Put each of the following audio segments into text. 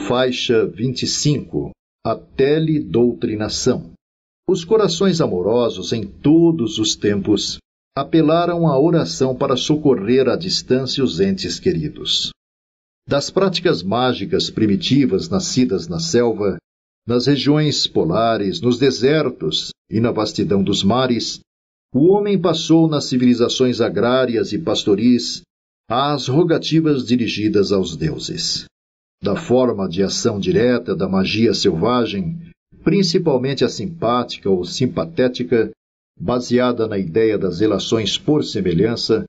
Faixa 25. A teledoutrinação. Os corações amorosos em todos os tempos apelaram à oração para socorrer à distância os entes queridos. Das práticas mágicas primitivas nascidas na selva, nas regiões polares, nos desertos e na vastidão dos mares, o homem passou nas civilizações agrárias e pastoris às rogativas dirigidas aos deuses. Da forma de ação direta da magia selvagem, principalmente a simpática ou simpatética, baseada na ideia das relações por semelhança,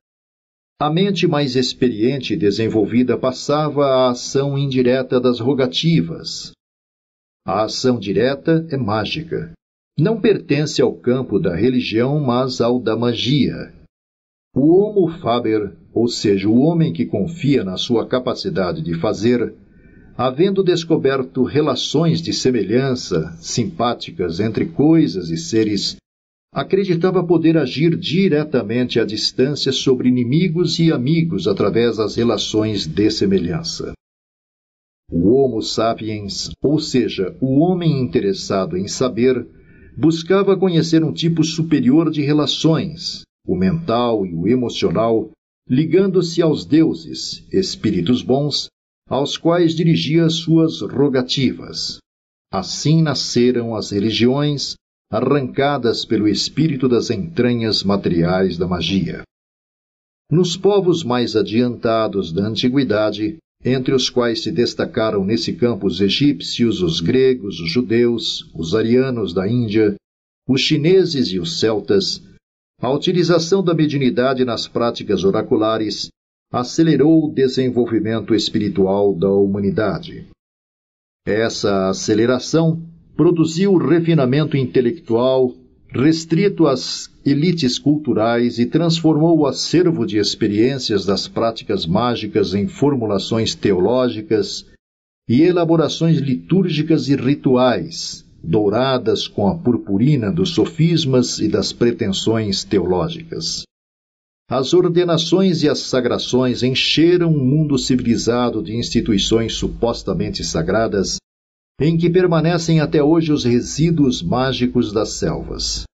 a mente mais experiente e desenvolvida passava à ação indireta das rogativas. A ação direta é mágica. Não pertence ao campo da religião, mas ao da magia. O homo faber, ou seja, o homem que confia na sua capacidade de fazer, havendo descoberto relações de semelhança simpáticas entre coisas e seres, acreditava poder agir diretamente à distância sobre inimigos e amigos através das relações de semelhança. O Homo sapiens, ou seja, o homem interessado em saber, buscava conhecer um tipo superior de relações, o mental e o emocional, ligando-se aos deuses, espíritos bons, aos quais dirigia suas rogativas. Assim nasceram as religiões, arrancadas pelo espírito das entranhas materiais da magia. Nos povos mais adiantados da antiguidade, entre os quais se destacaram nesse campo os egípcios, os gregos, os judeus, os arianos da Índia, os chineses e os celtas, a utilização da mediunidade nas práticas oraculares acelerou o desenvolvimento espiritual da humanidade. Essa aceleração produziu o refinamento intelectual restrito às elites culturais e transformou o acervo de experiências das práticas mágicas em formulações teológicas e elaborações litúrgicas e rituais, douradas com a purpurina dos sofismas e das pretensões teológicas. As ordenações e as sagrações encheram um mundo civilizado de instituições supostamente sagradas, em que permanecem até hoje os resíduos mágicos das selvas.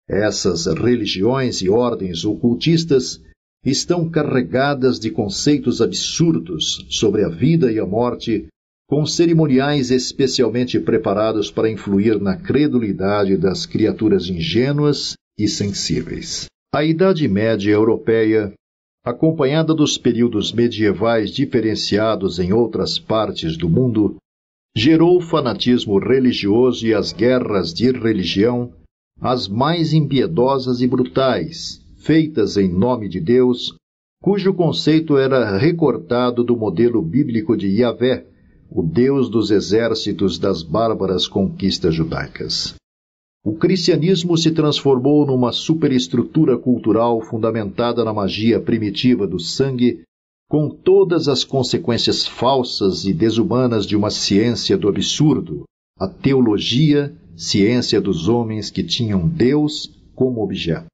Essas religiões e ordens ocultistas estão carregadas de conceitos absurdos sobre a vida e a morte, com cerimoniais especialmente preparados para influir na credulidade das criaturas ingênuas e sensíveis. A Idade Média Europeia, acompanhada dos períodos medievais diferenciados em outras partes do mundo, gerou o fanatismo religioso e as guerras de religião, as mais impiedosas e brutais, feitas em nome de Deus, cujo conceito era recortado do modelo bíblico de Yahvé, o Deus dos exércitos das bárbaras conquistas judaicas. O cristianismo se transformou numa superestrutura cultural fundamentada na magia primitiva do sangue, com todas as consequências falsas e desumanas de uma ciência do absurdo, a teologia, ciência dos homens que tinham Deus como objeto.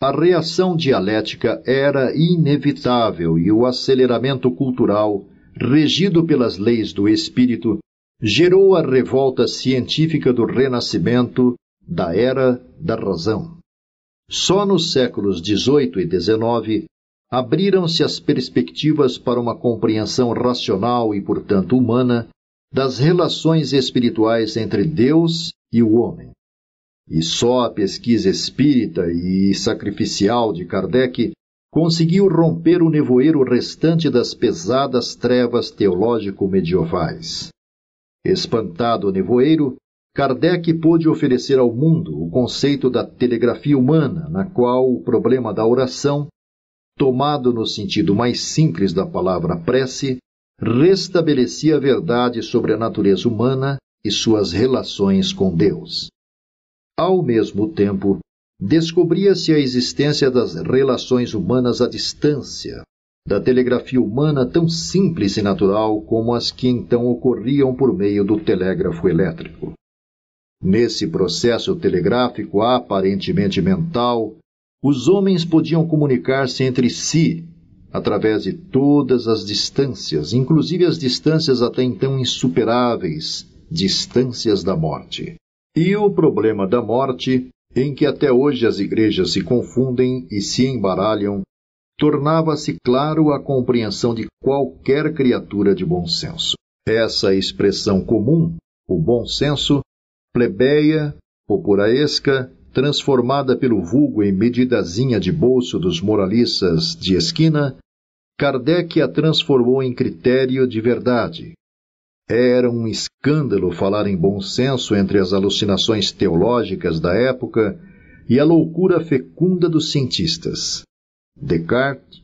A reação dialética era inevitável e o aceleramento cultural, regido pelas leis do espírito, gerou a revolta científica do Renascimento, da Era da Razão. Só nos séculos XVIII e XIX abriram-se as perspectivas para uma compreensão racional e, portanto, humana das relações espirituais entre Deus e o homem. E só a pesquisa espírita e sacrificial de Kardec conseguiu romper o nevoeiro restante das pesadas trevas teológico-medievais. Espantado o nevoeiro, Kardec pôde oferecer ao mundo o conceito da telegrafia humana, na qual o problema da oração, tomado no sentido mais simples da palavra prece, restabelecia a verdade sobre a natureza humana e suas relações com Deus. Ao mesmo tempo, descobria-se a existência das relações humanas à distância, da telegrafia humana tão simples e natural como as que então ocorriam por meio do telégrafo elétrico. Nesse processo telegráfico aparentemente mental, Os homens podiam comunicar-se entre si através de todas as distâncias, inclusive as distâncias até então insuperáveis, distâncias da morte. E o problema da morte, em que até hoje as igrejas se confundem e se embaralham, tornava-se claro a compreensão de qualquer criatura de bom senso. Essa expressão comum, o bom senso, plebeia, populaesca, transformada pelo vulgo em medidazinha de bolso dos moralistas de esquina, Kardec a transformou em critério de verdade. Era um escândalo falar em bom senso entre as alucinações teológicas da época e a loucura fecunda dos cientistas. Descartes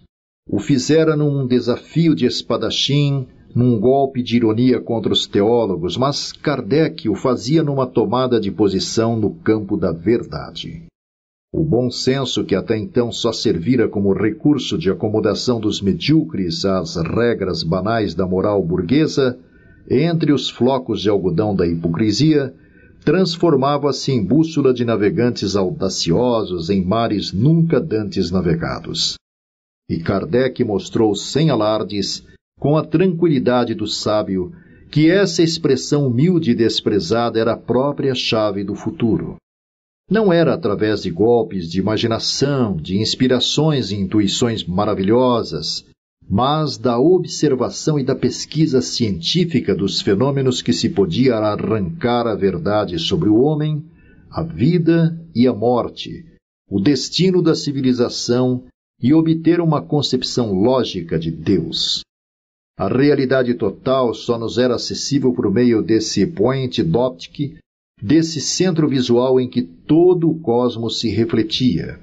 o fizera num desafio de espadachim, num golpe de ironia contra os teólogos, mas Kardec o fazia numa tomada de posição no campo da verdade. O bom senso, que até então só servira como recurso de acomodação dos medíocres às regras banais da moral burguesa, entre os flocos de algodão da hipocrisia, transformava-se em bússola de navegantes audaciosos em mares nunca dantes navegados. E Kardec mostrou sem alardes, com a tranquilidade do sábio, que essa expressão humilde e desprezada era a própria chave do futuro. Não era através de golpes de imaginação, de inspirações e intuições maravilhosas, mas da observação e da pesquisa científica dos fenômenos que se podia arrancar a verdade sobre o homem, a vida e a morte, o destino da civilização e obter uma concepção lógica de Deus. A realidade total só nos era acessível por meio desse point d'optique, desse centro visual em que todo o cosmos se refletia.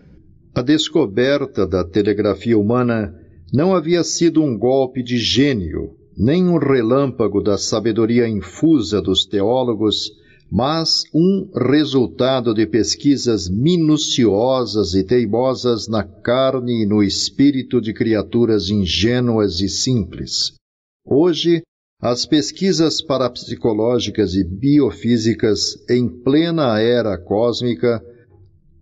A descoberta da telegrafia humana não havia sido um golpe de gênio, nem um relâmpago da sabedoria infusa dos teólogos, mas um resultado de pesquisas minuciosas e teimosas na carne e no espírito de criaturas ingênuas e simples. Hoje, as pesquisas parapsicológicas e biofísicas, em plena era cósmica,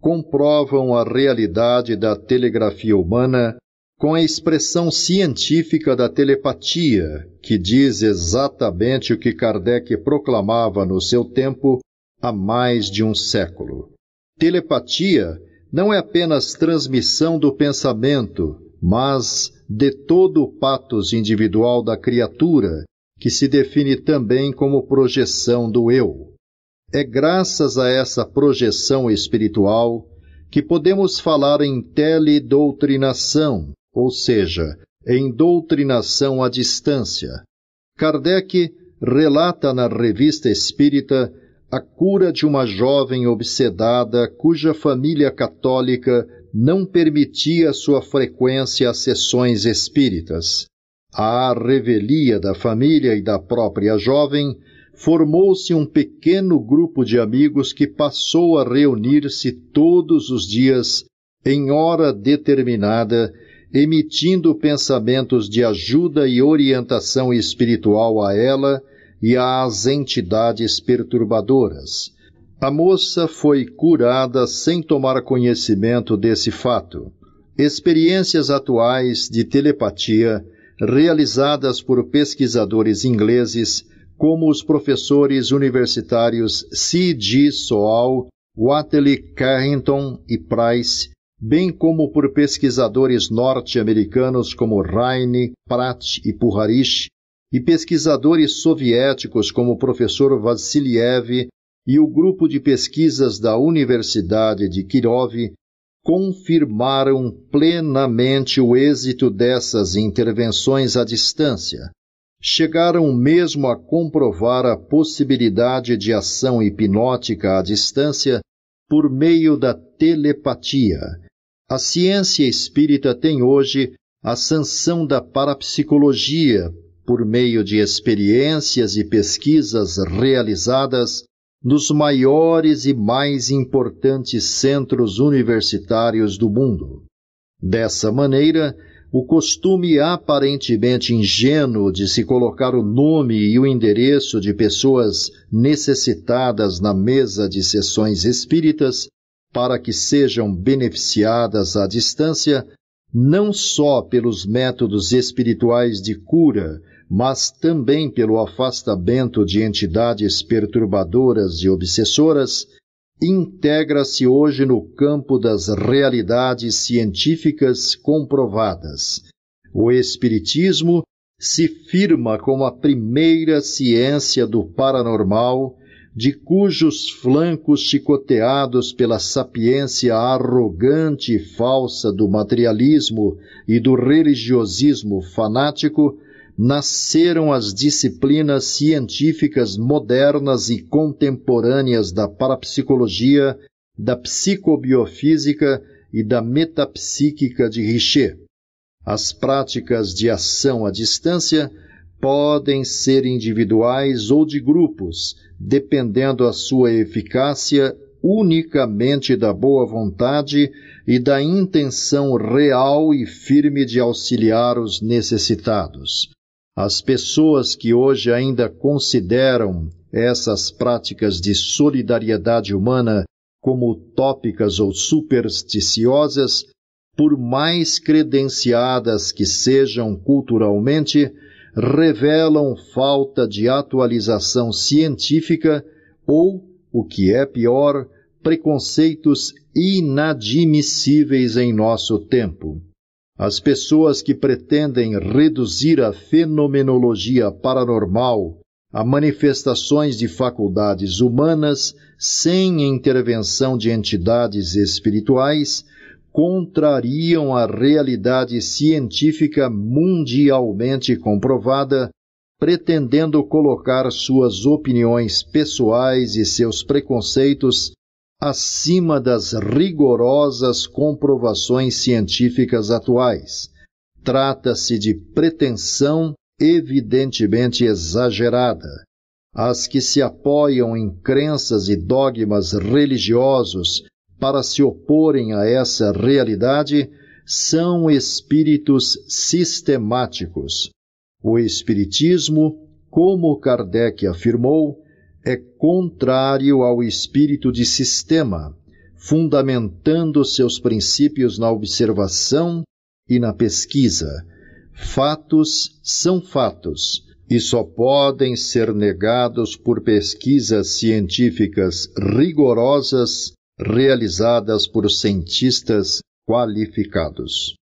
comprovam a realidade da telegrafia humana com a expressão científica da telepatia, que diz exatamente o que Kardec proclamava no seu tempo há mais de um século. Telepatia não é apenas transmissão do pensamento, mas de todo o patos individual da criatura, que se define também como projeção do eu. É graças a essa projeção espiritual que podemos falar em teledoutrinação, ou seja, em doutrinação à distância. Kardec relata na Revista Espírita a cura de uma jovem obsedada cuja família católica não permitia sua frequência às sessões espíritas. À revelia da família e da própria jovem, formou-se um pequeno grupo de amigos que passou a reunir-se todos os dias, em hora determinada, emitindo pensamentos de ajuda e orientação espiritual a ela e às entidades perturbadoras. A moça foi curada sem tomar conhecimento desse fato. Experiências atuais de telepatia, realizadas por pesquisadores ingleses, como os professores universitários C.G. Soal, Whatley Carrington e Price, bem como por pesquisadores norte-americanos como Raine, Pratt e Puharich, e pesquisadores soviéticos como o professor Vassiliev e o grupo de pesquisas da Universidade de Kirov, confirmaram plenamente o êxito dessas intervenções à distância. Chegaram mesmo a comprovar a possibilidade de ação hipnótica à distância por meio da telepatia. A ciência espírita tem hoje a sanção da parapsicologia por meio de experiências e pesquisas realizadas nos maiores e mais importantes centros universitários do mundo. Dessa maneira, o costume aparentemente ingênuo de se colocar o nome e o endereço de pessoas necessitadas na mesa de sessões espíritas para que sejam beneficiadas à distância, não só pelos métodos espirituais de cura, mas também pelo afastamento de entidades perturbadoras e obsessoras, integra-se hoje no campo das realidades científicas comprovadas. O Espiritismo se firma como a primeira ciência do paranormal, de cujos flancos chicoteados pela sapiência arrogante e falsa do materialismo e do religiosismo fanático, nasceram as disciplinas científicas modernas e contemporâneas da parapsicologia, da psicobiofísica e da metapsíquica de Richer. As práticas de ação à distância podem ser individuais ou de grupos, dependendo a sua eficácia unicamente da boa vontade e da intenção real e firme de auxiliar os necessitados. As pessoas que hoje ainda consideram essas práticas de solidariedade humana como utópicas ou supersticiosas, por mais credenciadas que sejam culturalmente, revelam falta de atualização científica ou, o que é pior, preconceitos inadmissíveis em nosso tempo. As pessoas que pretendem reduzir a fenomenologia paranormal a manifestações de faculdades humanas sem intervenção de entidades espirituais contrariam a realidade científica mundialmente comprovada, pretendendo colocar suas opiniões pessoais e seus preconceitos acima das rigorosas comprovações científicas atuais. Trata-se de pretensão evidentemente exagerada. As que se apoiam em crenças e dogmas religiosos para se oporem a essa realidade são espíritos sistemáticos. O Espiritismo, como Kardec afirmou, é contrário ao espírito de sistema, fundamentando seus princípios na observação e na pesquisa. Fatos são fatos e só podem ser negados por pesquisas científicas rigorosas realizadas por cientistas qualificados.